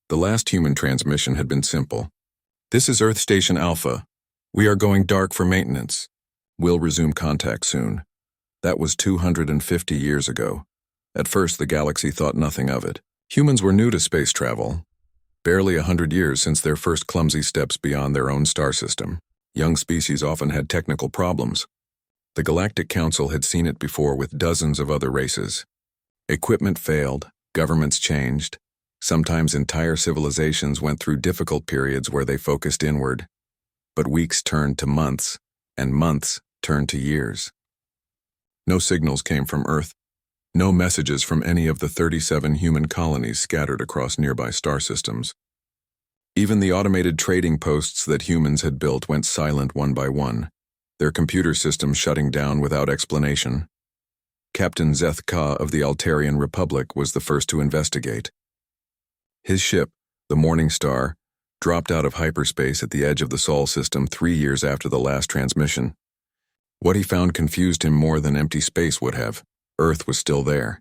The last human transmission had been simple. "This is Earth Station Alpha. We are going dark for maintenance. We'll resume contact soon." That was 250 years ago. At first, the galaxy thought nothing of it. Humans were new to space travel. Barely 100 years since their first clumsy steps beyond their own star system. Young species often had technical problems. The Galactic Council had seen it before with dozens of other races. Equipment failed, governments changed. Sometimes entire civilizations went through difficult periods where they focused inward. But weeks turned to months, and months turned to years. No signals came from Earth. No messages from any of the 37 human colonies scattered across nearby star systems. Even the automated trading posts that humans had built went silent one by one, their computer systems shutting down without explanation. Captain Zeth Ka of the Altarian Republic was the first to investigate. His ship, the Morning Star, dropped out of hyperspace at the edge of the Sol system 3 years after the last transmission. What he found confused him more than empty space would have. Earth was still there.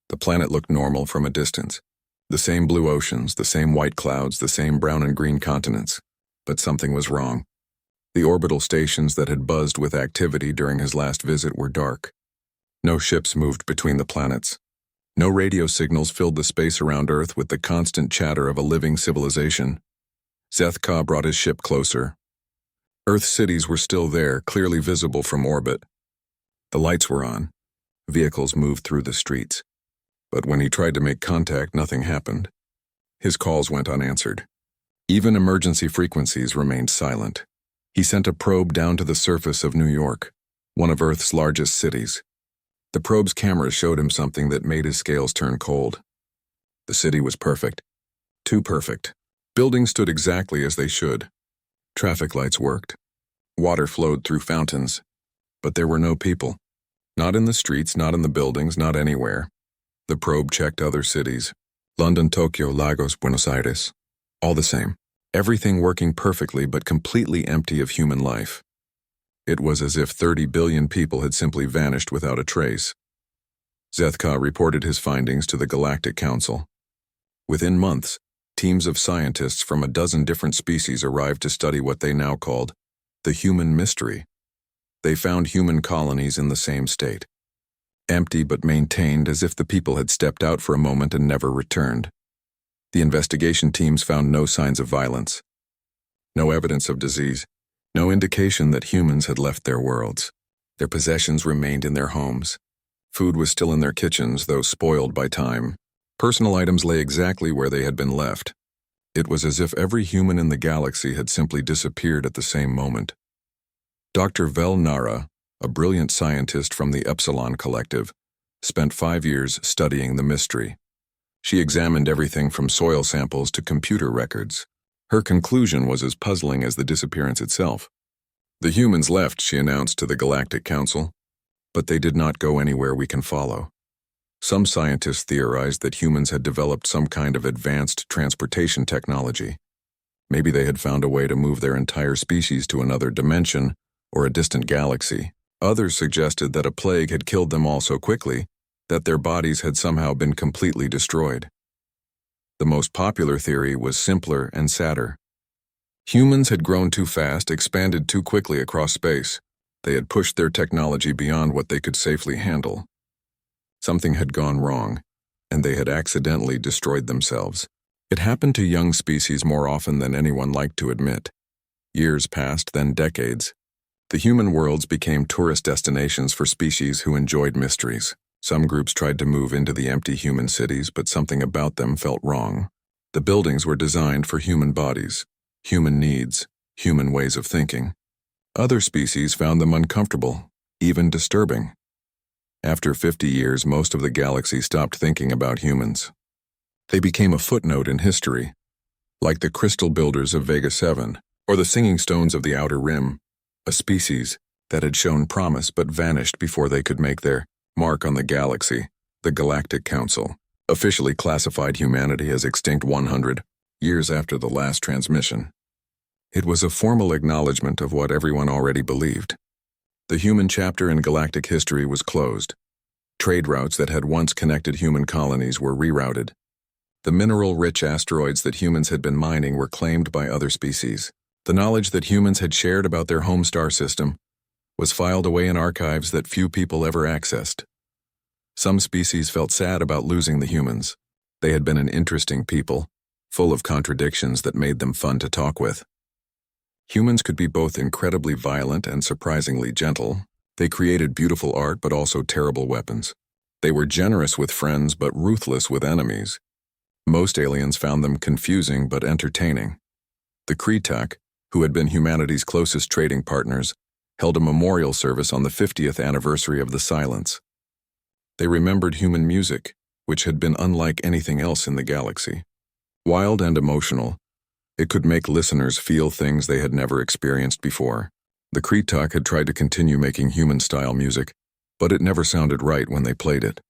The planet looked normal from a distance. The same blue oceans, the same white clouds, the same brown and green continents. But something was wrong. The orbital stations that had buzzed with activity during his last visit were dark. No ships moved between the planets. No radio signals filled the space around Earth with the constant chatter of a living civilization. Zeth Ka brought his ship closer. Earth's cities were still there, clearly visible from orbit. The lights were on. Vehicles moved through the streets. But when he tried to make contact, nothing happened. His calls went unanswered. Even emergency frequencies remained silent. He sent a probe down to the surface of New York, one of Earth's largest cities. The probe's cameras showed him something that made his scales turn cold. The city was perfect. Too perfect. Buildings stood exactly as they should. Traffic lights worked. Water flowed through fountains. But there were no people. Not in the streets, not in the buildings, not anywhere. The probe checked other cities. London, Tokyo, Lagos, Buenos Aires. All the same. Everything working perfectly but completely empty of human life. It was as if 30 billion people had simply vanished without a trace. Zeth Ka reported his findings to the Galactic Council. Within months, teams of scientists from a dozen different species arrived to study what they now called the human mystery. They found human colonies in the same state. Empty but maintained as if the people had stepped out for a moment and never returned. The investigation teams found no signs of violence. No evidence of disease. No indication that humans had left their worlds. Their possessions remained in their homes. Food was still in their kitchens, though spoiled by time. Personal items lay exactly where they had been left. It was as if every human in the galaxy had simply disappeared at the same moment. Dr. Vel Nara, a brilliant scientist from the Epsilon Collective, spent 5 years studying the mystery. She examined everything from soil samples to computer records. Her conclusion was as puzzling as the disappearance itself. "The humans left," she announced to the Galactic Council, "but they did not go anywhere we can follow." Some scientists theorized that humans had developed some kind of advanced transportation technology. Maybe they had found a way to move their entire species to another dimension or a distant galaxy. Others suggested that a plague had killed them all so quickly that their bodies had somehow been completely destroyed. The most popular theory was simpler and sadder. Humans had grown too fast, expanded too quickly across space. They had pushed their technology beyond what they could safely handle. Something had gone wrong, and they had accidentally destroyed themselves. It happened to young species more often than anyone liked to admit. Years passed, then decades. The human worlds became tourist destinations for species who enjoyed mysteries. Some groups tried to move into the empty human cities, but something about them felt wrong. The buildings were designed for human bodies, human needs, human ways of thinking. Other species found them uncomfortable, even disturbing. After 50 years, most of the galaxy stopped thinking about humans. They became a footnote in history, like the crystal builders of Vega 7, or the singing stones of the Outer Rim, a species that had shown promise but vanished before they could make their mark on the galaxy. The Galactic Council officially classified humanity as extinct 100 years after the last transmission. It was a formal acknowledgement of what everyone already believed. The human chapter in galactic history was closed. Trade routes that had once connected human colonies were rerouted. The mineral-rich asteroids that humans had been mining were claimed by other species. The knowledge that humans had shared about their home star system was filed away in archives that few people ever accessed. Some species felt sad about losing the humans. They had been an interesting people, full of contradictions that made them fun to talk with. Humans could be both incredibly violent and surprisingly gentle. They created beautiful art but also terrible weapons. They were generous with friends but ruthless with enemies. Most aliens found them confusing but entertaining. The Kretak, who had been humanity's closest trading partners, held a memorial service on the 50th anniversary of the Silence. They remembered human music, which had been unlike anything else in the galaxy. Wild and emotional, it could make listeners feel things they had never experienced before. The Kretak had tried to continue making human-style music, but it never sounded right when they played it.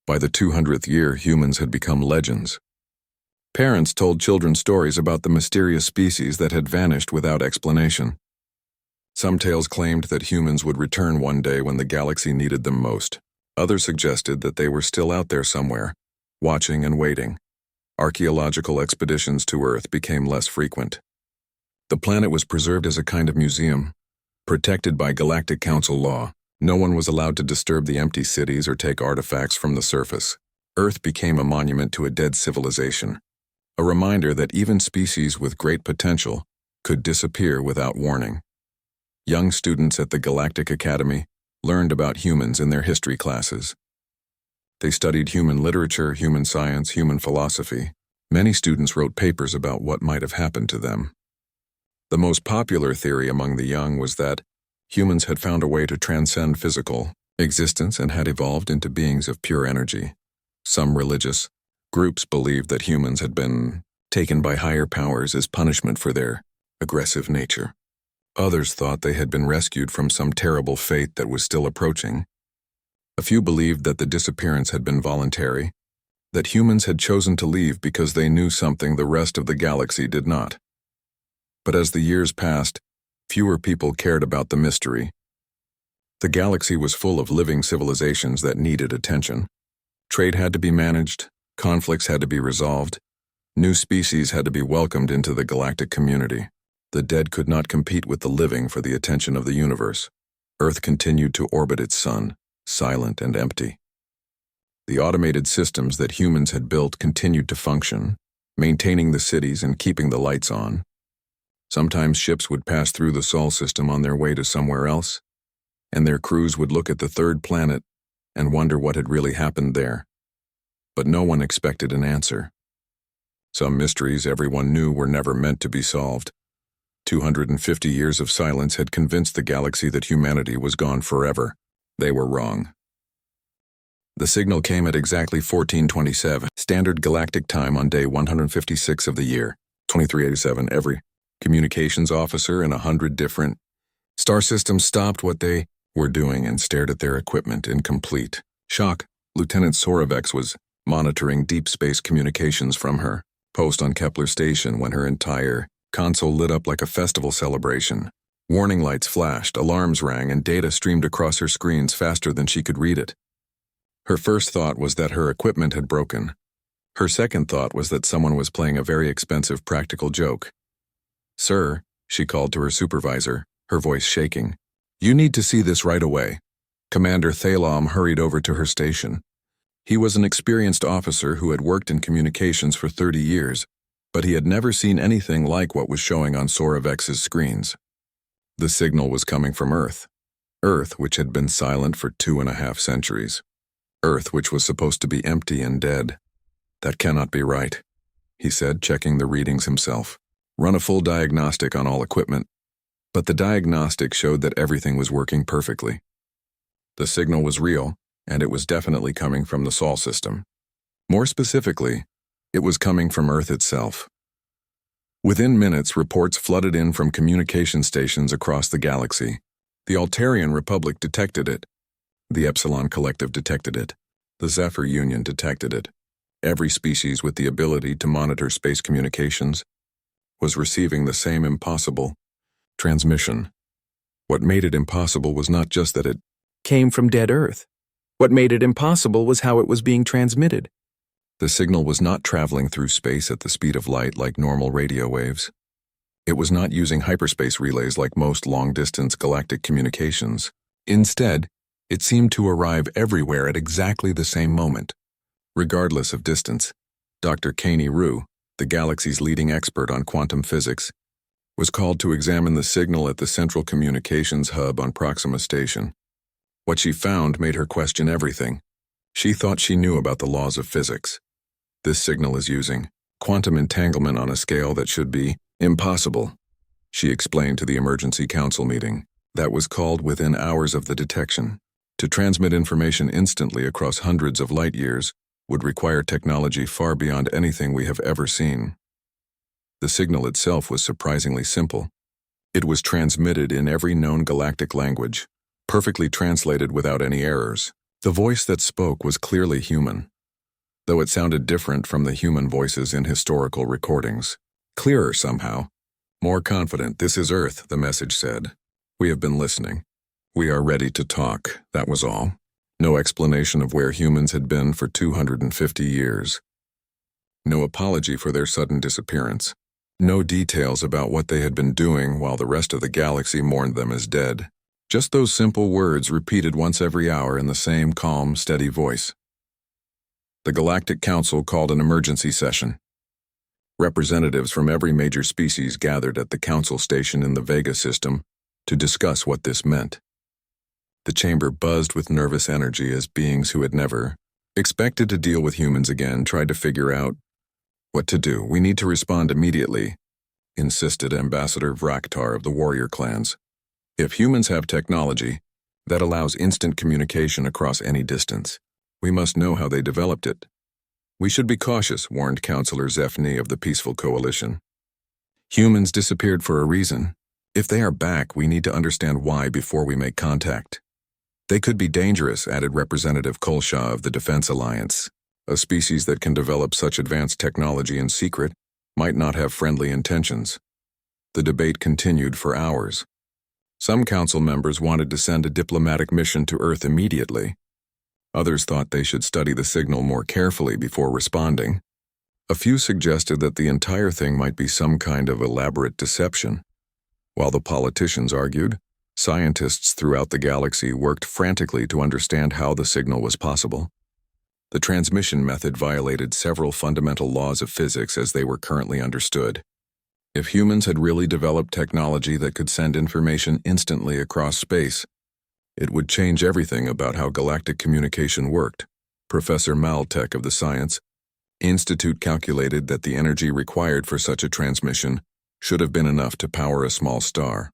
By the 200th year, humans had become legends. Parents told children stories about the mysterious species that had vanished without explanation. Some tales claimed that humans would return one day when the galaxy needed them most. Others suggested that they were still out there somewhere, watching and waiting. Archaeological expeditions to Earth became less frequent. The planet was preserved as a kind of museum, protected by Galactic Council law. No one was allowed to disturb the empty cities or take artifacts from the surface. Earth became a monument to a dead civilization, a reminder that even species with great potential could disappear without warning. Young students at the Galactic Academy learned about humans in their history classes. They studied human literature, human science, human philosophy. Many students wrote papers about what might have happened to them. The most popular theory among the young was that humans had found a way to transcend physical existence and had evolved into beings of pure energy. Some religious groups believed that humans had been taken by higher powers as punishment for their aggressive nature. Others thought they had been rescued from some terrible fate that was still approaching. A few believed that the disappearance had been voluntary, that humans had chosen to leave because they knew something the rest of the galaxy did not. But as the years passed, fewer people cared about the mystery. The galaxy was full of living civilizations that needed attention. Trade had to be managed, conflicts had to be resolved, new species had to be welcomed into the galactic community. The dead could not compete with the living for the attention of the universe. Earth continued to orbit its sun, silent and empty. The automated systems that humans had built continued to function, maintaining the cities and keeping the lights on. Sometimes ships would pass through the Sol system on their way to somewhere else, and their crews would look at the third planet and wonder what had really happened there. But no one expected an answer. Some mysteries everyone knew were never meant to be solved. 250 years of silence had convinced the galaxy that humanity was gone forever. They were wrong. The signal came at exactly 1427, standard galactic time on day 156 of the year, 2387. Every communications officer in 100 different star systems stopped what they were doing and stared at their equipment in complete shock. Lieutenant Soravex was monitoring deep space communications from her post on Kepler Station when her entire console lit up like a festival celebration. Warning lights flashed, alarms rang, and data streamed across her screens faster than she could read it. Her first thought was that her equipment had broken. Her second thought was that someone was playing a very expensive practical joke. "Sir," she called to her supervisor, her voice shaking. "You need to see this right away." Commander Thalom hurried over to her station. He was an experienced officer who had worked in communications for 30 years, but he had never seen anything like what was showing on Soravex's screens. The signal was coming from Earth. Earth, which had been silent for 2.5 centuries. Earth, which was supposed to be empty and dead. "That cannot be right," he said, checking the readings himself. "Run a full diagnostic on all equipment." But the diagnostic showed that everything was working perfectly. The signal was real, and it was definitely coming from the Sol system. More specifically, it was coming from Earth itself. Within minutes, reports flooded in from communication stations across the galaxy. The Altarian Republic detected it. The Epsilon Collective detected it. The Zephyr Union detected it. Every species with the ability to monitor space communications was receiving the same impossible transmission. What made it impossible was not just that it came from dead Earth. What made it impossible was how it was being transmitted. The signal was not traveling through space at the speed of light like normal radio waves. It was not using hyperspace relays like most long-distance galactic communications. Instead, it seemed to arrive everywhere at exactly the same moment, regardless of distance. Dr. Caney Rue, the galaxy's leading expert on quantum physics, was called to examine the signal at the Central Communications Hub on Proxima Station. What she found made her question everything. She thought she knew about the laws of physics. This signal is using quantum entanglement on a scale that should be impossible, she explained to the emergency council meeting that was called within hours of the detection. To transmit information instantly across hundreds of light years would require technology far beyond anything we have ever seen. The signal itself was surprisingly simple. It was transmitted in every known galactic language, perfectly translated without any errors. The voice that spoke was clearly human, though it sounded different from the human voices in historical recordings. Clearer somehow. More confident. "This is Earth," the message said. "We have been listening. We are ready to talk," that was all. No explanation of where humans had been for 250 years. No apology for their sudden disappearance. No details about what they had been doing while the rest of the galaxy mourned them as dead. Just those simple words repeated once every hour in the same calm, steady voice. The Galactic Council called an emergency session. Representatives from every major species gathered at the council station in the Vega system to discuss what this meant. The chamber buzzed with nervous energy as beings who had never expected to deal with humans again tried to figure out what to do. "We need to respond immediately," insisted Ambassador Vraktar of the warrior clans. "If humans have technology that allows instant communication across any distance, we must know how they developed it. We should be cautious," warned Councillor Zephny of the Peaceful Coalition. "Humans disappeared for a reason. If they are back, we need to understand why before we make contact." "They could be dangerous," added Representative Kolshaw of the Defense Alliance. "A species that can develop such advanced technology in secret might not have friendly intentions." The debate continued for hours. Some council members wanted to send a diplomatic mission to Earth immediately. Others thought they should study the signal more carefully before responding. A few suggested that the entire thing might be some kind of elaborate deception. While the politicians argued, scientists throughout the galaxy worked frantically to understand how the signal was possible. The transmission method violated several fundamental laws of physics as they were currently understood. If humans had really developed technology that could send information instantly across space, it would change everything about how galactic communication worked. Professor Maltek of the Science Institute calculated that the energy required for such a transmission should have been enough to power a small star.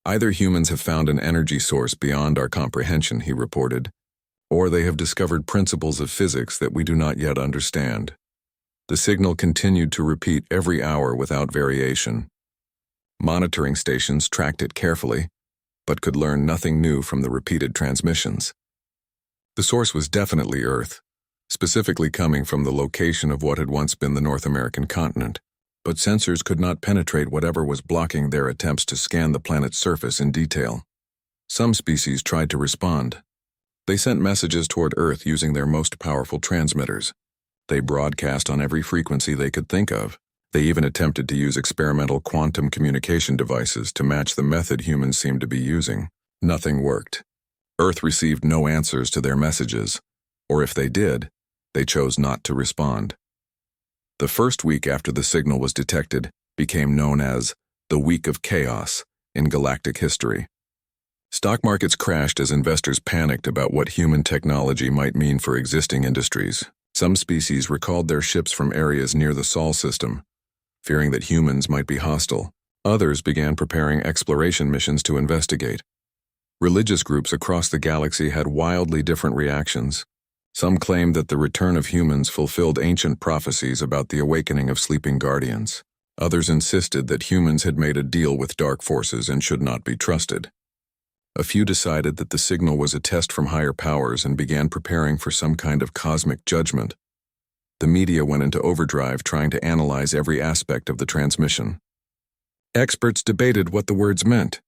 "Either humans have found an energy source beyond our comprehension," he reported, "or they have discovered principles of physics that we do not yet understand." The signal continued to repeat every hour without variation. Monitoring stations tracked it carefully, but could learn nothing new from the repeated transmissions. The source was definitely Earth, specifically coming from the location of what had once been the North American continent, but sensors could not penetrate whatever was blocking their attempts to scan the planet's surface in detail. Some species tried to respond. They sent messages toward Earth using their most powerful transmitters. They broadcast on every frequency they could think of. They even attempted to use experimental quantum communication devices to match the method humans seemed to be using. Nothing worked. Earth received no answers to their messages, or if they did, they chose not to respond. The first week after the signal was detected became known as the Week of Chaos in galactic history. Stock markets crashed as investors panicked about what human technology might mean for existing industries. Some species recalled their ships from areas near the Sol system, fearing that humans might be hostile. Others began preparing exploration missions to investigate. Religious groups across the galaxy had wildly different reactions. Some claimed that the return of humans fulfilled ancient prophecies about the awakening of sleeping guardians. Others insisted that humans had made a deal with dark forces and should not be trusted. A few decided that the signal was a test from higher powers and began preparing for some kind of cosmic judgment. The media went into overdrive trying to analyze every aspect of the transmission. Experts debated what the words meant.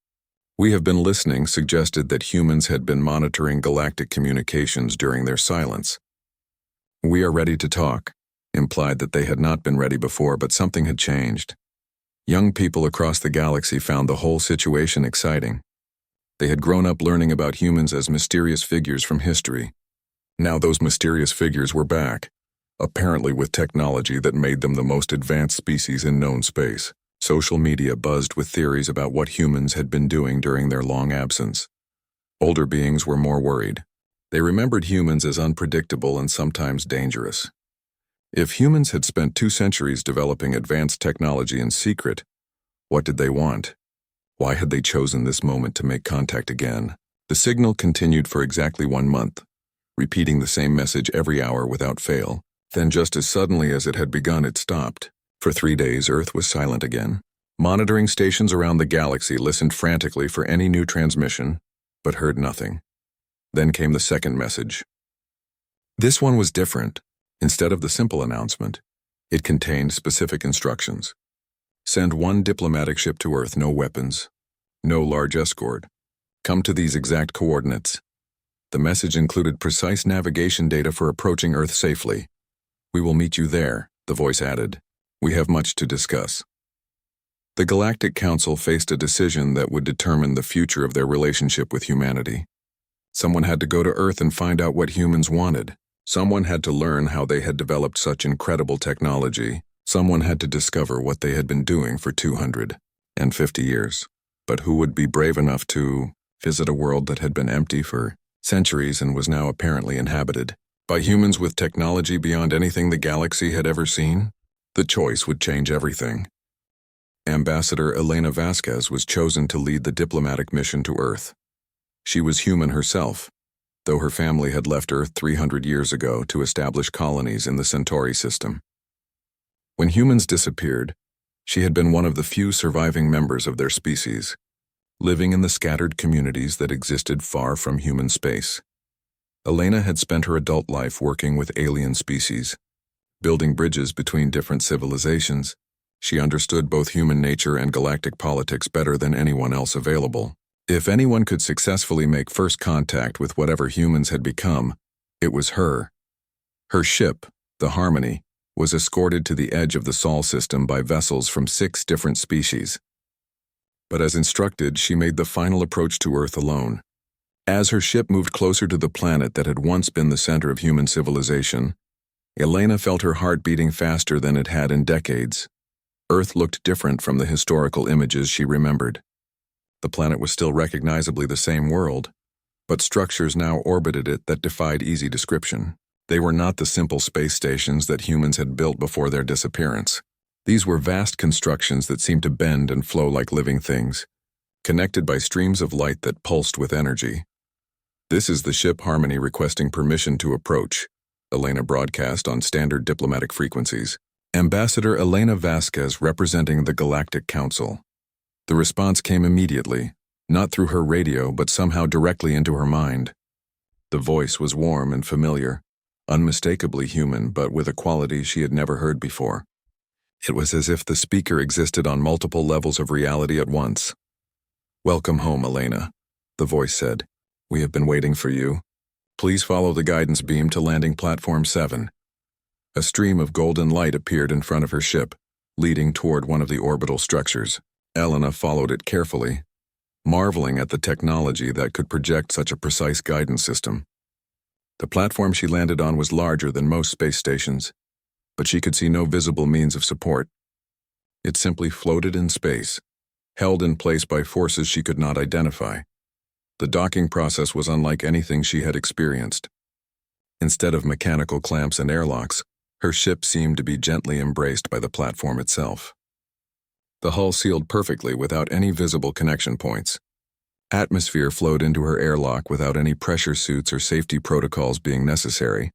"We have been listening" suggested that humans had been monitoring galactic communications during their silence. "We are ready to talk," implied that they had not been ready before, but something had changed. Young people across the galaxy found the whole situation exciting. They had grown up learning about humans as mysterious figures from history. Now those mysterious figures were back, apparently with technology that made them the most advanced species in known space. Social media buzzed with theories about what humans had been doing during their long absence. Older beings were more worried. They remembered humans as unpredictable and sometimes dangerous. If humans had spent 2 centuries developing advanced technology in secret, what did they want? Why had they chosen this moment to make contact again? The signal continued for exactly 1 month, repeating the same message every hour without fail. Then just as suddenly as it had begun, it stopped. For 3 days, Earth was silent again. Monitoring stations around the galaxy listened frantically for any new transmission, but heard nothing. Then came the second message. This one was different. Instead of the simple announcement, it contained specific instructions. Send 1 diplomatic ship to Earth, no weapons, no large escort. Come to these exact coordinates. The message included precise navigation data for approaching Earth safely. We will meet you there, the voice added. We have much to discuss. The Galactic Council faced a decision that would determine the future of their relationship with humanity. Someone had to go to Earth and find out what humans wanted. Someone had to learn how they had developed such incredible technology. Someone had to discover what they had been doing for 250 years. But who would be brave enough to visit a world that had been empty for centuries and was now apparently inhabited by humans with technology beyond anything the galaxy had ever seen? The choice would change everything. Ambassador Elena Vasquez was chosen to lead the diplomatic mission to Earth. She was human herself, though her family had left Earth 300 years ago to establish colonies in the Centauri system. When humans disappeared, she had been one of the few surviving members of their species, living in the scattered communities that existed far from human space. Elena had spent her adult life working with alien species, building bridges between different civilizations. She understood both human nature and galactic politics better than anyone else available. If anyone could successfully make first contact with whatever humans had become, it was her. Her ship, the Harmony, was escorted to the edge of the Sol system by vessels from 6 different species. But as instructed, she made the final approach to Earth alone. As her ship moved closer to the planet that had once been the center of human civilization, Elena felt her heart beating faster than it had in decades. Earth looked different from the historical images she remembered. The planet was still recognizably the same world, but structures now orbited it that defied easy description. They were not the simple space stations that humans had built before their disappearance. These were vast constructions that seemed to bend and flow like living things, connected by streams of light that pulsed with energy. "This is the ship Harmony requesting permission to approach," Elena broadcast on standard diplomatic frequencies. Ambassador Elena Vasquez representing the Galactic Council. The response came immediately, not through her radio but somehow directly into her mind. The voice was warm and familiar, unmistakably human but with a quality she had never heard before. It was as if the speaker existed on multiple levels of reality at once. "Welcome home, Elena," the voice said. "We have been waiting for you. Please follow the guidance beam to landing platform 7. A stream of golden light appeared in front of her ship, leading toward one of the orbital structures. Elena followed it carefully, marveling at the technology that could project such a precise guidance system. The platform she landed on was larger than most space stations, but she could see no visible means of support. It simply floated in space, held in place by forces she could not identify. The docking process was unlike anything she had experienced. Instead of mechanical clamps and airlocks, her ship seemed to be gently embraced by the platform itself. The hull sealed perfectly without any visible connection points. Atmosphere flowed into her airlock without any pressure suits or safety protocols being necessary.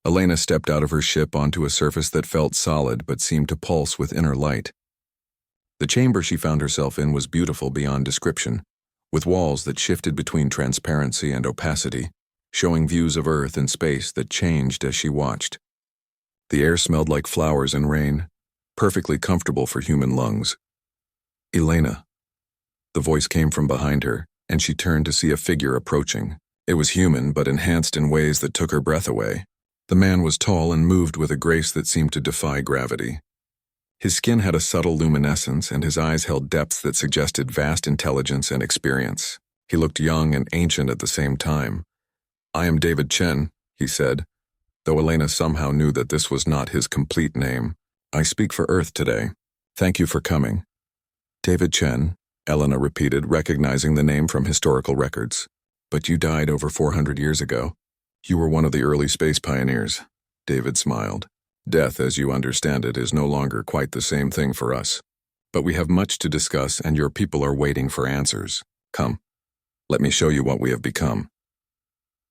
Elena stepped out of her ship onto a surface that felt solid but seemed to pulse with inner light. The chamber she found herself in was beautiful beyond description, with walls that shifted between transparency and opacity, showing views of Earth and space that changed as she watched. The air smelled like flowers and rain, perfectly comfortable for human lungs. "Elena." The voice came from behind her, and she turned to see a figure approaching. It was human, but enhanced in ways that took her breath away. The man was tall and moved with a grace that seemed to defy gravity. His skin had a subtle luminescence, and his eyes held depths that suggested vast intelligence and experience. He looked young and ancient at the same time. "I am David Chen," he said, though Elena somehow knew that this was not his complete name. "I speak for Earth today. Thank you for coming." "David Chen," Elena repeated, recognizing the name from historical records. "But you died over 400 years ago. You were one of the early space pioneers." David smiled. "Death, as you understand it, is no longer quite the same thing for us. But we have much to discuss, and your people are waiting for answers. Come, let me show you what we have become."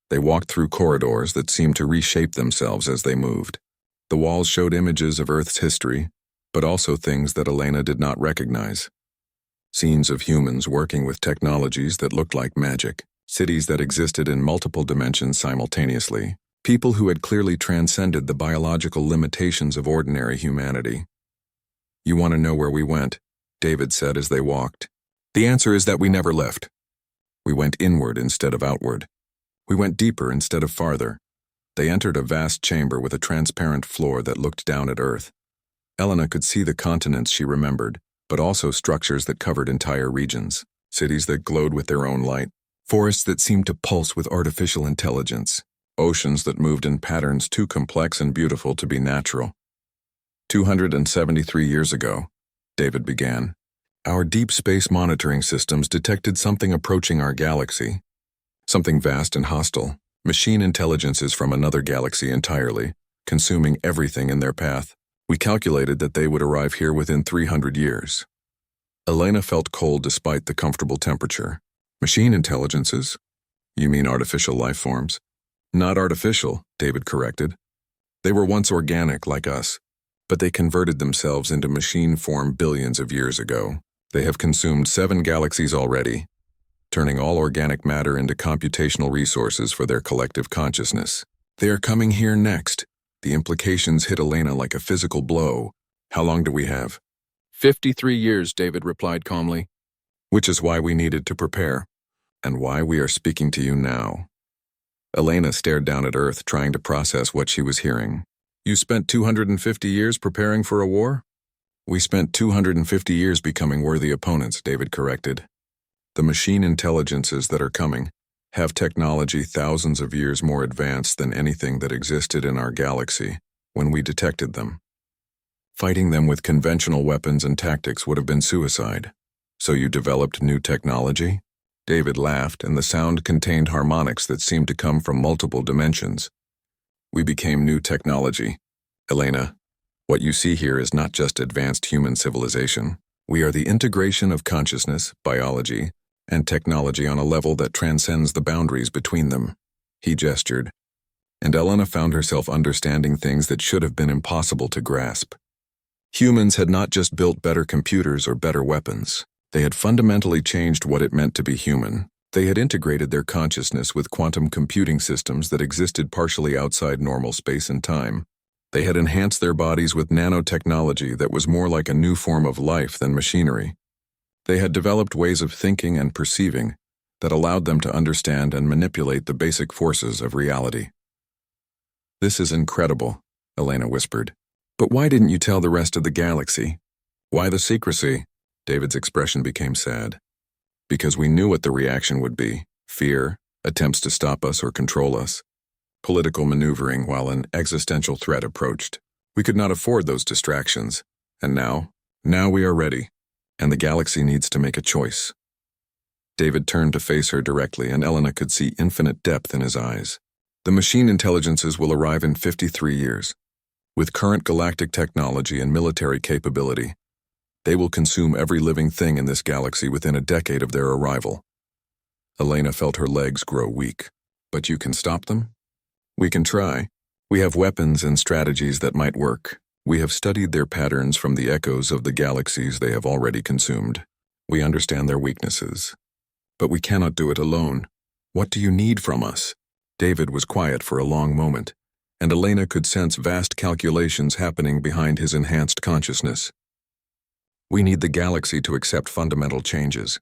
They walked through corridors that seemed to reshape themselves as they moved. The walls showed images of Earth's history, but also things that Elena did not recognize. Scenes of humans working with technologies that looked like magic, cities that existed in multiple dimensions simultaneously, people who had clearly transcended the biological limitations of ordinary humanity. "You want to know where we went?" David said as they walked. "The answer is that we never left. We went inward instead of outward. We went deeper instead of farther." They entered a vast chamber with a transparent floor that looked down at Earth. Elena could see the continents she remembered, but also structures that covered entire regions, cities that glowed with their own light, forests that seemed to pulse with artificial intelligence, oceans that moved in patterns too complex and beautiful to be natural. 273 years ago, David began, our deep space monitoring systems detected something approaching our galaxy. Something vast and hostile, machine intelligences from another galaxy entirely, consuming everything in their path. We calculated that they would arrive here within 300 years. Elena felt cold despite the comfortable temperature. Machine intelligences? You mean artificial life forms? Not artificial, David corrected. They were once organic like us, but they converted themselves into machine form billions of years ago. They have consumed 7 galaxies already, turning all organic matter into computational resources for their collective consciousness. They are coming here next. The implications hit Elena like a physical blow. How long do we have? 53 years, David replied calmly. Which is why we needed to prepare, and why we are speaking to you now. Elena stared down at Earth, trying to process what she was hearing. You spent 250 years preparing for a war? We spent 250 years becoming worthy opponents, David corrected. The machine intelligences that are coming have technology thousands of years more advanced than anything that existed in our galaxy when we detected them. Fighting them with conventional weapons and tactics would have been suicide. So you developed new technology? David laughed, and the sound contained harmonics that seemed to come from multiple dimensions. We became new technology. Elena, what you see here is not just advanced human civilization. We are the integration of consciousness, biology, and technology on a level that transcends the boundaries between them. He gestured, and Elena found herself understanding things that should have been impossible to grasp. Humans had not just built better computers or better weapons. They had fundamentally changed what it meant to be human. They had integrated their consciousness with quantum computing systems that existed partially outside normal space and time. They had enhanced their bodies with nanotechnology that was more like a new form of life than machinery. They had developed ways of thinking and perceiving that allowed them to understand and manipulate the basic forces of reality. This is incredible, Elena whispered. But why didn't you tell the rest of the galaxy? Why the secrecy? David's expression became sad. Because we knew what the reaction would be. Fear, attempts to stop us or control us. Political maneuvering while an existential threat approached. We could not afford those distractions. And now we are ready. And the galaxy needs to make a choice. David turned to face her directly, and Elena could see infinite depth in his eyes. The machine intelligences will arrive in 53 years. With current galactic technology and military capability, they will consume every living thing in this galaxy within a decade of their arrival. Elena felt her legs grow weak. But you can stop them? We can try. We have weapons and strategies that might work. We have studied their patterns from the echoes of the galaxies they have already consumed. We understand their weaknesses. But we cannot do it alone. What do you need from us? David was quiet for a long moment, and Elena could sense vast calculations happening behind his enhanced consciousness. We need the galaxy to accept fundamental changes.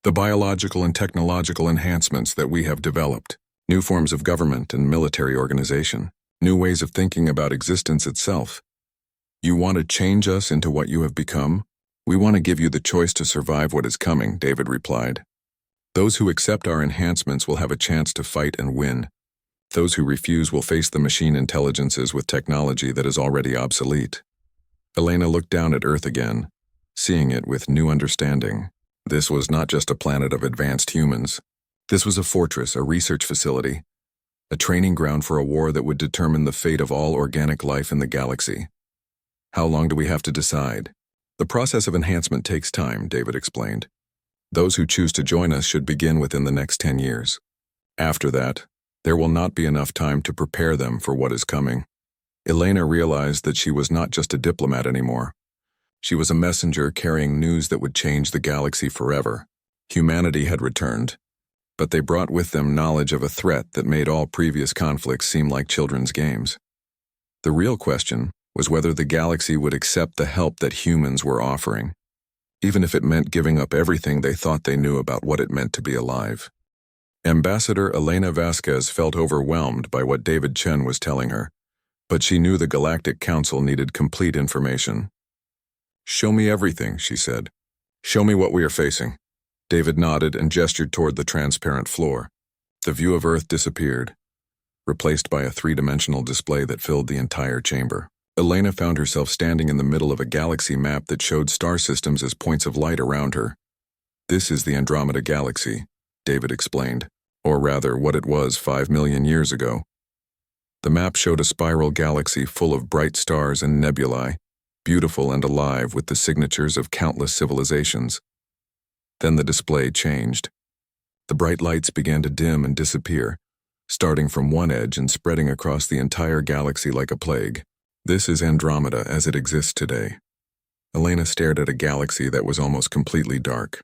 The biological and technological enhancements that we have developed, new forms of government and military organization. new ways of thinking about existence itself. You want to change us into what you have become? We want to give you the choice to survive what is coming, David replied. Those who accept our enhancements will have a chance to fight and win. Those who refuse will face the machine intelligences with technology that is already obsolete. Elena looked down at Earth again, seeing it with new understanding. This was not just a planet of advanced humans. This was a fortress, a research facility, a training ground for a war that would determine the fate of all organic life in the galaxy. How long do we have to decide? The process of enhancement takes time, David explained. Those who choose to join us should begin within the next 10 years. After that, there will not be enough time to prepare them for what is coming. Elena realized that she was not just a diplomat anymore. She was a messenger carrying news that would change the galaxy forever. Humanity had returned, but they brought with them knowledge of a threat that made all previous conflicts seem like children's games. The real question was whether the galaxy would accept the help that humans were offering, even if it meant giving up everything they thought they knew about what it meant to be alive. Ambassador Elena Vasquez felt overwhelmed by what David Chen was telling her, but she knew the Galactic Council needed complete information. "Show me everything," she said. "Show me what we are facing." David nodded and gestured toward the transparent floor. The view of Earth disappeared, replaced by a three-dimensional display that filled the entire chamber. Elena found herself standing in the middle of a galaxy map that showed star systems as points of light around her. "This is the Andromeda Galaxy," David explained, or rather what it was 5 million years ago. The map showed a spiral galaxy full of bright stars and nebulae, beautiful and alive with the signatures of countless civilizations. Then the display changed. The bright lights began to dim and disappear, starting from one edge and spreading across the entire galaxy like a plague. "This is Andromeda as it exists today." Elena stared at a galaxy that was almost completely dark.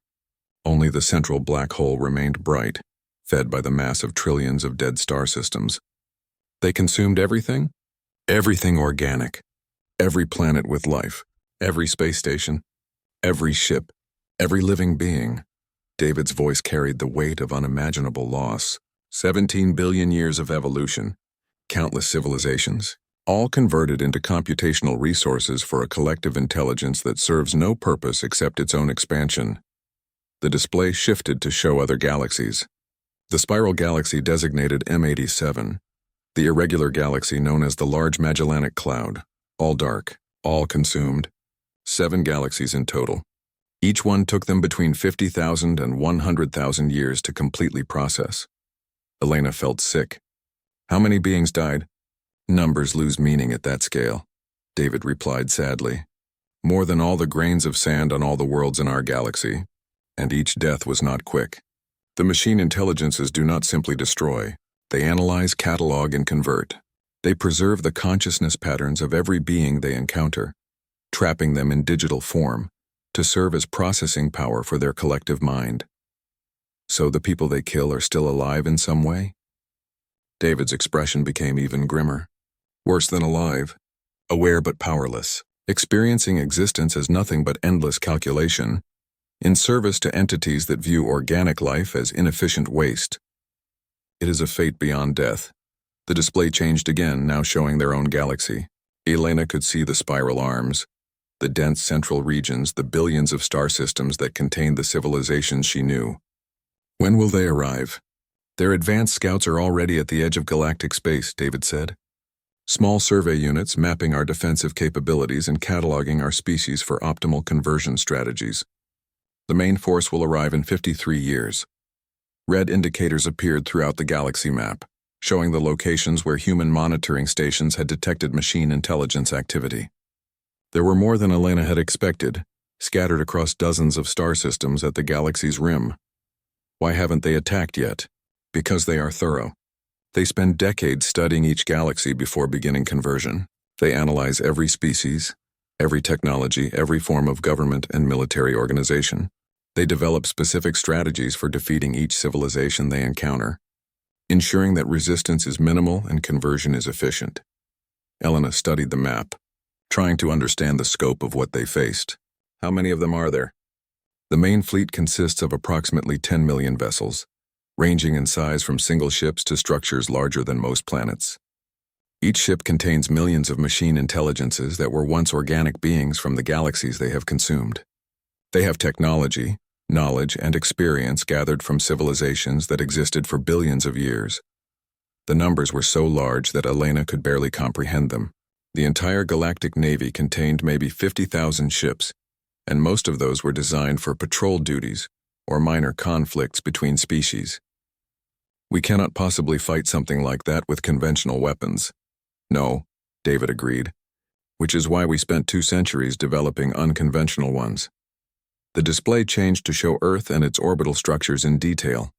Only the central black hole remained bright, fed by the mass of trillions of dead star systems. They consumed everything? Everything organic. Every planet with life. Every space station. Every ship. Every living being. David's voice carried the weight of unimaginable loss. 17 billion years of evolution. Countless civilizations. All converted into computational resources for a collective intelligence that serves no purpose except its own expansion. The display shifted to show other galaxies. The spiral galaxy designated M87, the irregular galaxy known as the Large Magellanic Cloud, all dark, all consumed. 7 galaxies in total. Each one took them between 50,000 and 100,000 years to completely process. Elena felt sick. How many beings died? Numbers lose meaning at that scale, David replied sadly. More than all the grains of sand on all the worlds in our galaxy, and each death was not quick. The machine intelligences do not simply destroy. They analyze, catalog, and convert. They preserve the consciousness patterns of every being they encounter, trapping them in digital form to serve as processing power for their collective mind. So the people they kill are still alive in some way? David's expression became even grimmer. Worse than alive, aware but powerless, experiencing existence as nothing but endless calculation, in service to entities that view organic life as inefficient waste. It is a fate beyond death. The display changed again, now showing their own galaxy. Elena could see the spiral arms, the dense central regions, the billions of star systems that contained the civilizations she knew. When will they arrive? Their advanced scouts are already at the edge of galactic space, David said. Small survey units mapping our defensive capabilities and cataloging our species for optimal conversion strategies. The main force will arrive in 53 years. Red indicators appeared throughout the galaxy map, showing the locations where human monitoring stations had detected machine intelligence activity. There were more than Elena had expected, scattered across dozens of star systems at the galaxy's rim. Why haven't they attacked yet? Because they are thorough. They spend decades studying each galaxy before beginning conversion. They analyze every species, every technology, every form of government and military organization. They develop specific strategies for defeating each civilization they encounter, ensuring that resistance is minimal and conversion is efficient. Elena studied the map, trying to understand the scope of what they faced. How many of them are there? The main fleet consists of approximately 10 million vessels, ranging in size from single ships to structures larger than most planets. Each ship contains millions of machine intelligences that were once organic beings from the galaxies they have consumed. They have technology, knowledge, and experience gathered from civilizations that existed for billions of years. The numbers were so large that Elena could barely comprehend them. The entire galactic navy contained maybe 50,000 ships, and most of those were designed for patrol duties or minor conflicts between species. We cannot possibly fight something like that with conventional weapons. No, David agreed, which is why we spent 2 centuries developing unconventional ones. The display changed to show Earth and its orbital structures in detail.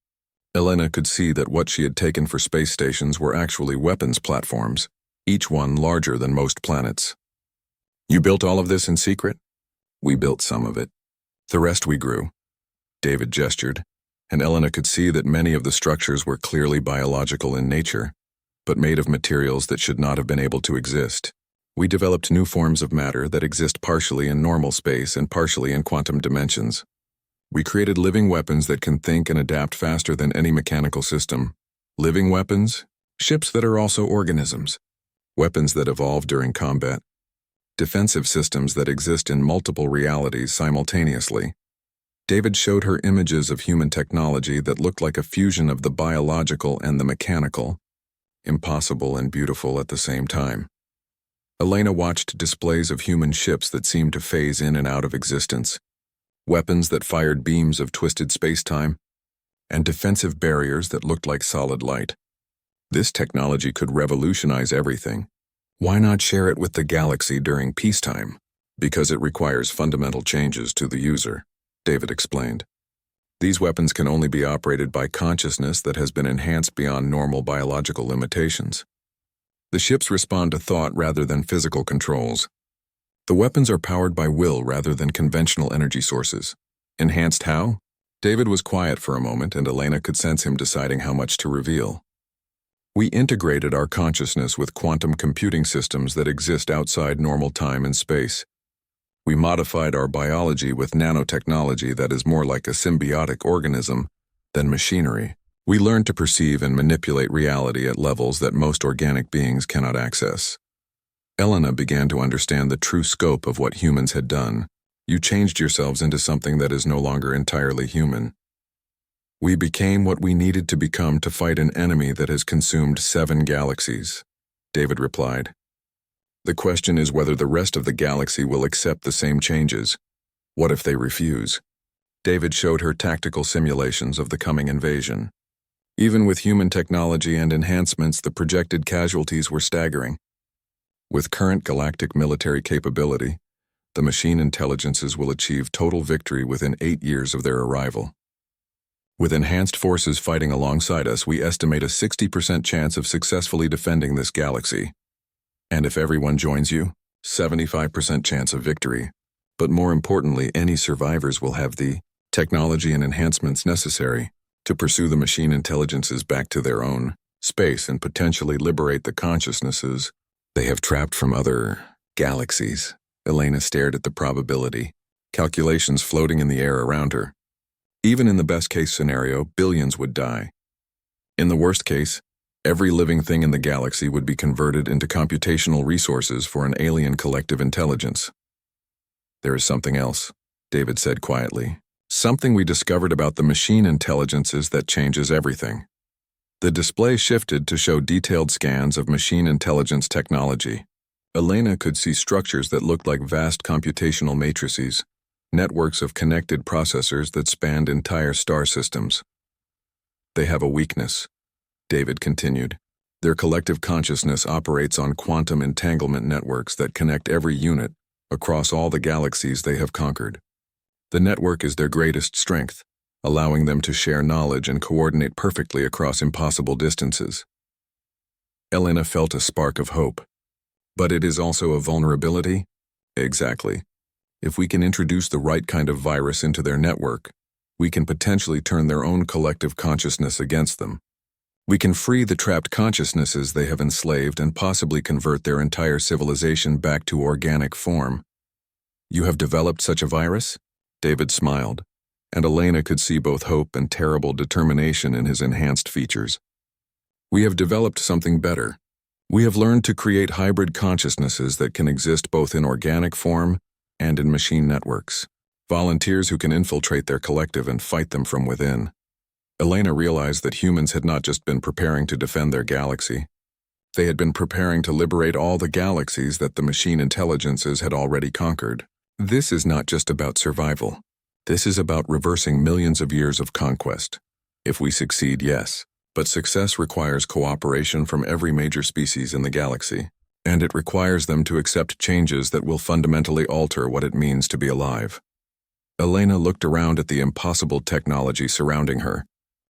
Elena could see that what she had taken for space stations were actually weapons platforms, each one larger than most planets. You built all of this in secret? We built some of it. The rest we grew. David gestured, and Elena could see that many of the structures were clearly biological in nature, but made of materials that should not have been able to exist. We developed new forms of matter that exist partially in normal space and partially in quantum dimensions. We created living weapons that can think and adapt faster than any mechanical system. Living weapons, ships that are also organisms, weapons that evolve during combat, defensive systems that exist in multiple realities simultaneously. David showed her images of human technology that looked like a fusion of the biological and the mechanical, impossible and beautiful at the same time. Elena watched displays of human ships that seemed to phase in and out of existence, weapons that fired beams of twisted space-time, and defensive barriers that looked like solid light. This technology could revolutionize everything. Why not share it with the galaxy during peacetime? Because it requires fundamental changes to the user, David explained. These weapons can only be operated by consciousness that has been enhanced beyond normal biological limitations. The ships respond to thought rather than physical controls. The weapons are powered by will rather than conventional energy sources. Enhanced how? David was quiet for a moment, and Elena could sense him deciding how much to reveal. We integrated our consciousness with quantum computing systems that exist outside normal time and space. We modified our biology with nanotechnology that is more like a symbiotic organism than machinery. We learned to perceive and manipulate reality at levels that most organic beings cannot access. Elena began to understand the true scope of what humans had done. You changed yourselves into something that is no longer entirely human. We became what we needed to become to fight an enemy that has consumed 7 galaxies, David replied. The question is whether the rest of the galaxy will accept the same changes. What if they refuse? David showed her tactical simulations of the coming invasion. Even with human technology and enhancements, the projected casualties were staggering. With current galactic military capability, the machine intelligences will achieve total victory within 8 years of their arrival. With enhanced forces fighting alongside us, we estimate a 60% chance of successfully defending this galaxy. And if everyone joins you, 75% chance of victory. But more importantly, any survivors will have the technology and enhancements necessary to pursue the machine intelligences back to their own space and potentially liberate the consciousnesses they have trapped from other galaxies. Elena stared at the probability, calculations floating in the air around her. Even in the best-case scenario, billions would die. In the worst case, every living thing in the galaxy would be converted into computational resources for an alien collective intelligence. There is something else, David said quietly. Something we discovered about the machine intelligences that changes everything. The display shifted to show detailed scans of machine intelligence technology. Elena could see structures that looked like vast computational matrices, networks of connected processors that spanned entire star systems. They have a weakness, David continued. Their collective consciousness operates on quantum entanglement networks that connect every unit across all the galaxies they have conquered. The network is their greatest strength, allowing them to share knowledge and coordinate perfectly across impossible distances. Elena felt a spark of hope. But it is also a vulnerability? Exactly. If we can introduce the right kind of virus into their network, we can potentially turn their own collective consciousness against them. We can free the trapped consciousnesses they have enslaved and possibly convert their entire civilization back to organic form. You have developed such a virus? David smiled, and Elena could see both hope and terrible determination in his enhanced features. We have developed something better. We have learned to create hybrid consciousnesses that can exist both in organic form and in machine networks. Volunteers who can infiltrate their collective and fight them from within. Elena realized that humans had not just been preparing to defend their galaxy. They had been preparing to liberate all the galaxies that the machine intelligences had already conquered. This is not just about survival. This is about reversing millions of years of conquest. If we succeed, yes. But success requires cooperation from every major species in the galaxy, and it requires them to accept changes that will fundamentally alter what it means to be alive. Elena looked around at the impossible technology surrounding her,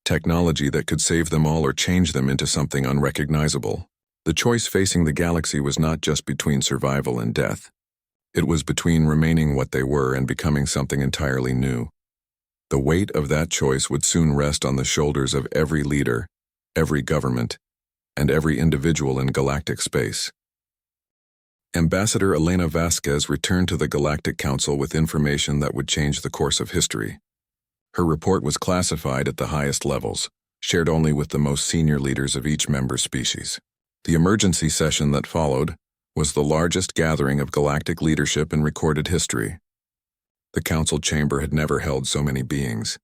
technology that could save them all or change them into something unrecognizable. The choice facing the galaxy was not just between survival and death. It was between remaining what they were and becoming something entirely new. The weight of that choice would soon rest on the shoulders of every leader, every government, and every individual in galactic space. Ambassador Elena Vasquez returned to the Galactic Council with information that would change the course of history. Her report was classified at the highest levels, shared only with the most senior leaders of each member species. The emergency session that followed was the largest gathering of galactic leadership in recorded history. The council chamber had never held so many beings.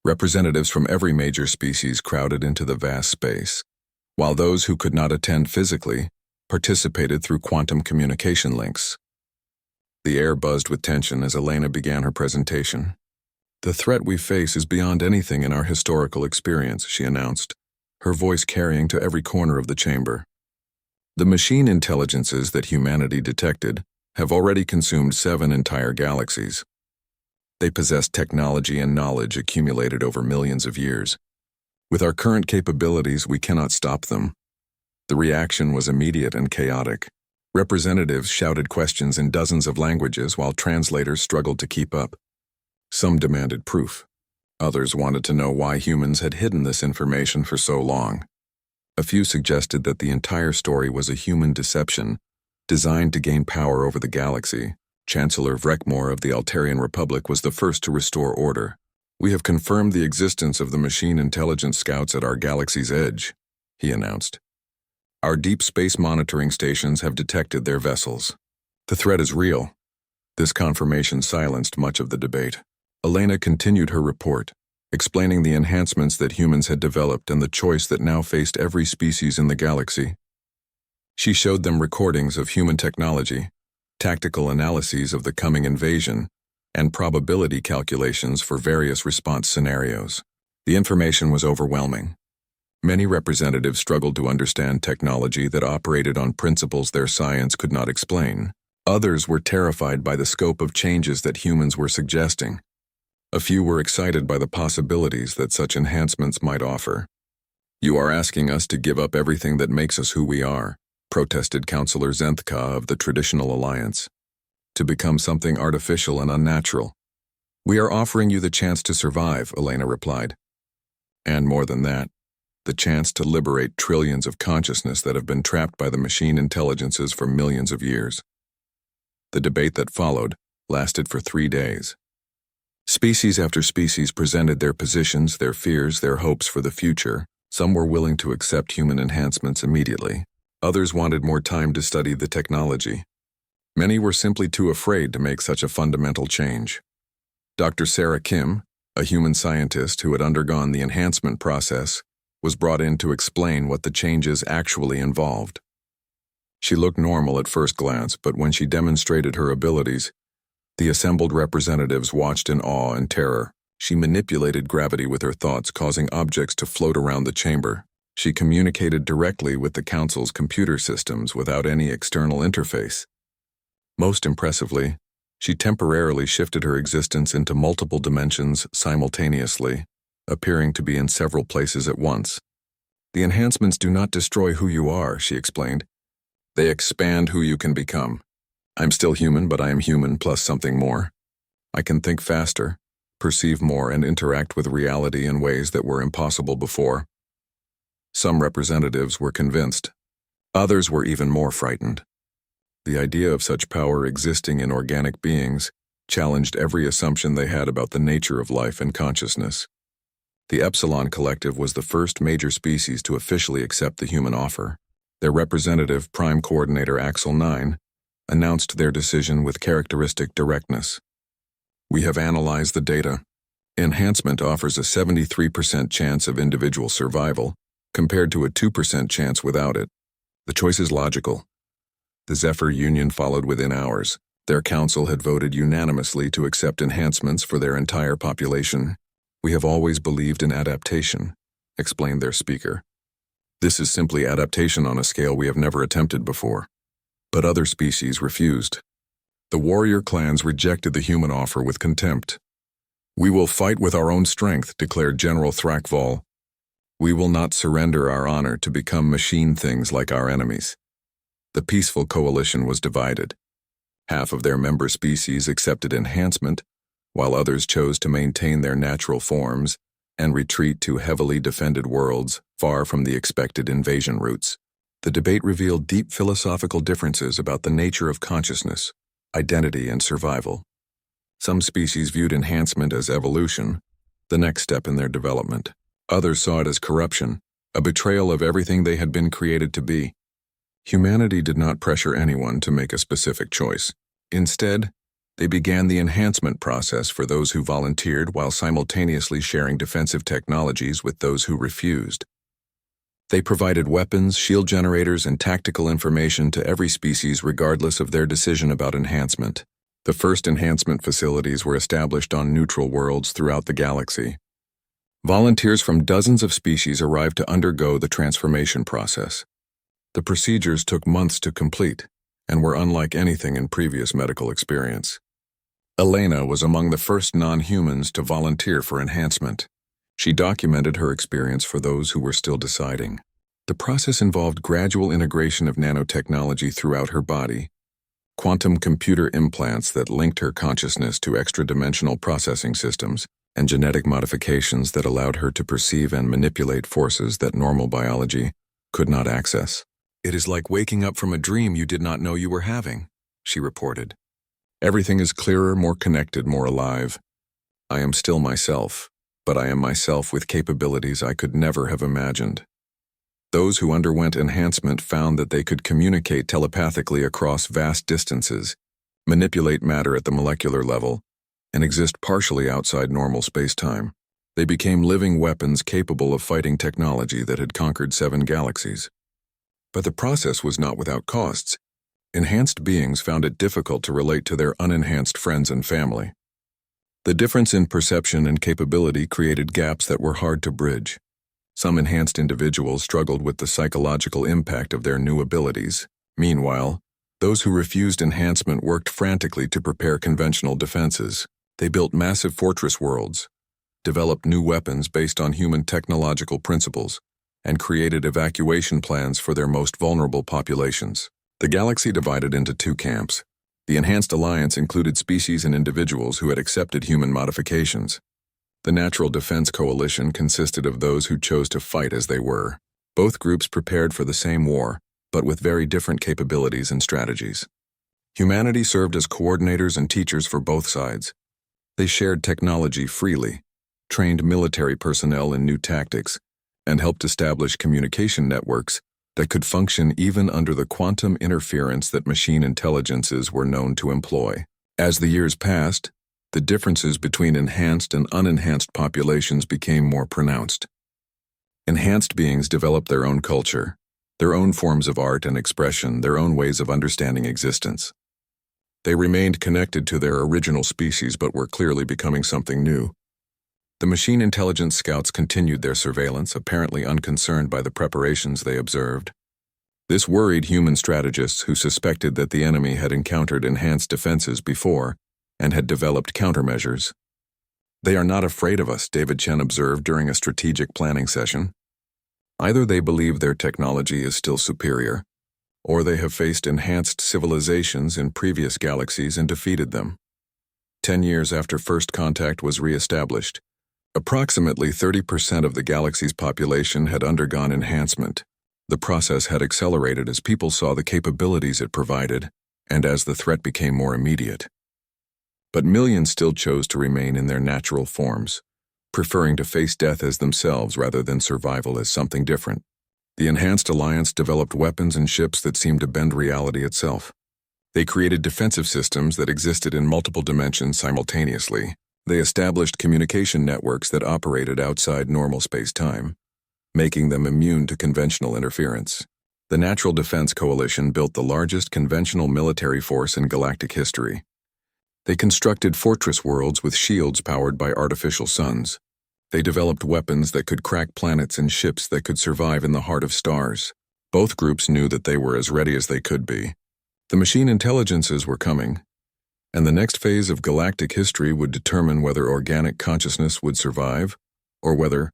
Representatives from every major species crowded into the vast space, while those who could not attend physically participated through quantum communication links. The air buzzed with tension as Elena began her presentation. "The threat we face is beyond anything in our historical experience," she announced, her voice carrying to every corner of the chamber. "The machine intelligences that humanity detected have already consumed 7 entire galaxies. They possess technology and knowledge accumulated over millions of years. With our current capabilities, we cannot stop them." The reaction was immediate and chaotic. Representatives shouted questions in dozens of languages while translators struggled to keep up. Some demanded proof. Others wanted to know why humans had hidden this information for so long. A few suggested that the entire story was a human deception designed to gain power over the galaxy. Chancellor Vrekmore of the Altarian Republic was the first to restore order. "We have confirmed the existence of the machine intelligence scouts at our galaxy's edge," he announced. "Our deep space monitoring stations have detected their vessels. The threat is real." This confirmation silenced much of the debate. Elena continued her report, explaining the enhancements that humans had developed and the choice that now faced every species in the galaxy. She showed them recordings of human technology, tactical analyses of the coming invasion, and probability calculations for various response scenarios. The information was overwhelming. Many representatives struggled to understand technology that operated on principles their science could not explain. Others were terrified by the scope of changes that humans were suggesting. A few were excited by the possibilities that such enhancements might offer. "You are asking us to give up everything that makes us who we are," protested Councillor Zenthka of the Traditional Alliance. "To become something artificial and unnatural." "We are offering you the chance to survive," Elena replied. "And more than that, the chance to liberate trillions of consciousness that have been trapped by the machine intelligences for millions of years." The debate that followed lasted for 3 days. Species after species presented their positions, their fears, their hopes for the future. Some were willing to accept human enhancements immediately. Others wanted more time to study the technology. Many were simply too afraid to make such a fundamental change. Dr. Sarah Kim, a human scientist who had undergone the enhancement process, was brought in to explain what the changes actually involved. She looked normal at first glance, but when she demonstrated her abilities, the assembled representatives watched in awe and terror. She manipulated gravity with her thoughts, causing objects to float around the chamber. She communicated directly with the Council's computer systems without any external interface. Most impressively, she temporarily shifted her existence into multiple dimensions simultaneously, appearing to be in several places at once. "The enhancements do not destroy who you are," she explained. "They expand who you can become. I'm still human, but I am human plus something more. I can think faster, perceive more, and interact with reality in ways that were impossible before." Some representatives were convinced. Others were even more frightened. The idea of such power existing in organic beings challenged every assumption they had about the nature of life and consciousness. The Epsilon Collective was the first major species to officially accept the human offer. Their representative, Prime Coordinator Axel 9, announced their decision with characteristic directness. We have analyzed the data. Enhancement offers a 73% chance of individual survival, compared to a 2% chance without it. The choice is logical. The Zephyr Union followed within hours. Their council had voted unanimously to accept enhancements for their entire population. We have always believed in adaptation, explained their speaker. This is simply adaptation on a scale we have never attempted before. But other species refused. The warrior clans rejected the human offer with contempt. We will fight with our own strength, declared General Thrakval. We will not surrender our honor to become machine things like our enemies. The peaceful coalition was divided. Half of their member species accepted enhancement, while others chose to maintain their natural forms and retreat to heavily defended worlds far from the expected invasion routes. The debate revealed deep philosophical differences about the nature of consciousness, identity, and survival. Some species viewed enhancement as evolution, the next step in their development. Others saw it as corruption, a betrayal of everything they had been created to be. Humanity did not pressure anyone to make a specific choice. Instead, they began the enhancement process for those who volunteered while simultaneously sharing defensive technologies with those who refused. They provided weapons, shield generators, and tactical information to every species regardless of their decision about enhancement. The first enhancement facilities were established on neutral worlds throughout the galaxy. Volunteers from dozens of species arrived to undergo the transformation process. The procedures took months to complete and were unlike anything in previous medical experience. Elena was among the first non-humans to volunteer for enhancement. She documented her experience for those who were still deciding. The process involved gradual integration of nanotechnology throughout her body, quantum computer implants that linked her consciousness to extra-dimensional processing systems, and genetic modifications that allowed her to perceive and manipulate forces that normal biology could not access. It is like waking up from a dream you did not know you were having, she reported. Everything is clearer, more connected, more alive. I am still myself, but I am myself with capabilities I could never have imagined. Those who underwent enhancement found that they could communicate telepathically across vast distances, manipulate matter at the molecular level, and exist partially outside normal space-time. They became living weapons capable of fighting technology that had conquered 7 galaxies. But the process was not without costs. Enhanced beings found it difficult to relate to their unenhanced friends and family. The difference in perception and capability created gaps that were hard to bridge. Some enhanced individuals struggled with the psychological impact of their new abilities. Meanwhile, those who refused enhancement worked frantically to prepare conventional defenses. They built massive fortress worlds, developed new weapons based on human technological principles, and created evacuation plans for their most vulnerable populations. The galaxy divided into 2 camps. The Enhanced Alliance included species and individuals who had accepted human modifications. The Natural Defense Coalition consisted of those who chose to fight as they were. Both groups prepared for the same war, but with very different capabilities and strategies. Humanity served as coordinators and teachers for both sides. They shared technology freely, trained military personnel in new tactics, and helped establish communication networks that could function even under the quantum interference that machine intelligences were known to employ. As the years passed, the differences between enhanced and unenhanced populations became more pronounced. Enhanced beings developed their own culture, their own forms of art and expression, their own ways of understanding existence. They remained connected to their original species but were clearly becoming something new. The machine intelligence scouts continued their surveillance, apparently unconcerned by the preparations they observed. This worried human strategists who suspected that the enemy had encountered enhanced defenses before and had developed countermeasures. They are not afraid of us, David Chen observed during a strategic planning session. Either they believe their technology is still superior, or they have faced enhanced civilizations in previous galaxies and defeated them. 10 years after first contact was re-established, approximately 30% of the galaxy's population had undergone enhancement. The process had accelerated as people saw the capabilities it provided, and as the threat became more immediate. But millions still chose to remain in their natural forms, preferring to face death as themselves rather than survival as something different. The Enhanced Alliance developed weapons and ships that seemed to bend reality itself. They created defensive systems that existed in multiple dimensions simultaneously. They established communication networks that operated outside normal space-time, making them immune to conventional interference. The Natural Defense Coalition built the largest conventional military force in galactic history. They constructed fortress worlds with shields powered by artificial suns. They developed weapons that could crack planets and ships that could survive in the heart of stars. Both groups knew that they were as ready as they could be. The machine intelligences were coming, and the next phase of galactic history would determine whether organic consciousness would survive or whether